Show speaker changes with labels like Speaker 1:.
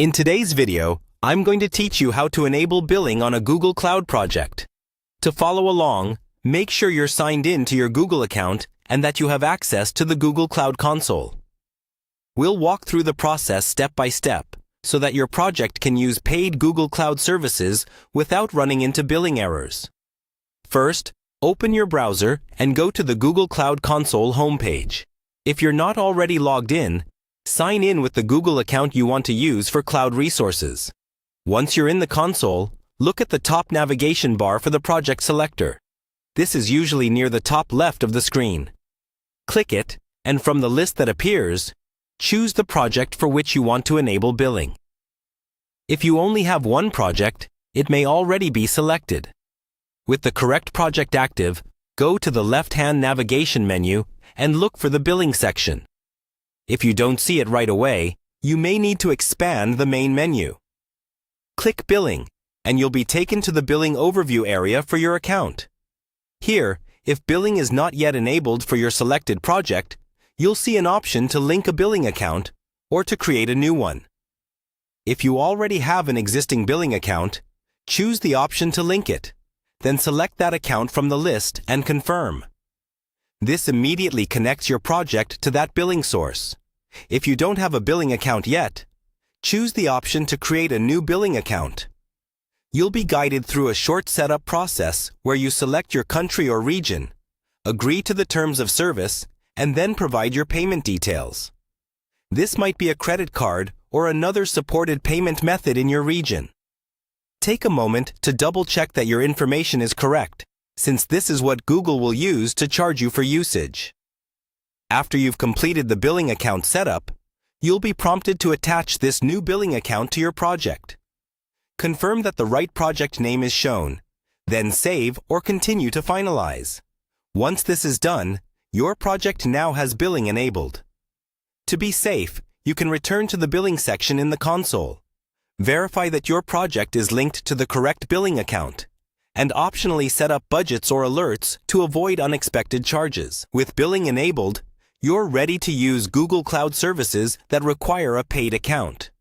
Speaker 1: In today's video, I'm going to teach you how to enable billing on a Google Cloud project. To follow along, make sure you're signed in to your Google account and that you have access to the Google Cloud Console. We'll walk through the process step by step so that your project can use paid Google Cloud services without running into billing errors. First, open your browser and go to the Google Cloud Console homepage. If you're not already logged in, sign in with the Google account you want to use for cloud resources. Once you're in the console, look at the top navigation bar for the project selector. This is usually near the top left of the screen. Click it, and from the list that appears, choose the project for which you want to enable billing. If you only have one project, it may already be selected. With the correct project active, go to the left-hand navigation menu and look for the billing section. If you don't see it right away, you may need to expand the main menu. Click Billing, and you'll be taken to the Billing Overview area for your account. Here, if billing is not yet enabled for your selected project, you'll see an option to link a billing account or to create a new one. If you already have an existing billing account, choose the option to link it. Then select that account from the list and confirm. This immediately connects your project to that billing source. If you don't have a billing account yet, choose the option to create a new billing account. You'll be guided through a short setup process where you select your country or region, agree to the terms of service, and then provide your payment details. This might be a credit card or another supported payment method in your region. Take a moment to double-check that your information is correct, since this is what Google will use to charge you for usage. After you've completed the billing account setup, you'll be prompted to attach this new billing account to your project. Confirm that the right project name is shown, then save or continue to finalize. Once this is done, your project now has billing enabled. To be safe, you can return to the billing section in the console. Verify that your project is linked to the correct billing account, and optionally set up budgets or alerts to avoid unexpected charges. With billing enabled, you're ready to use Google Cloud services that require a paid account.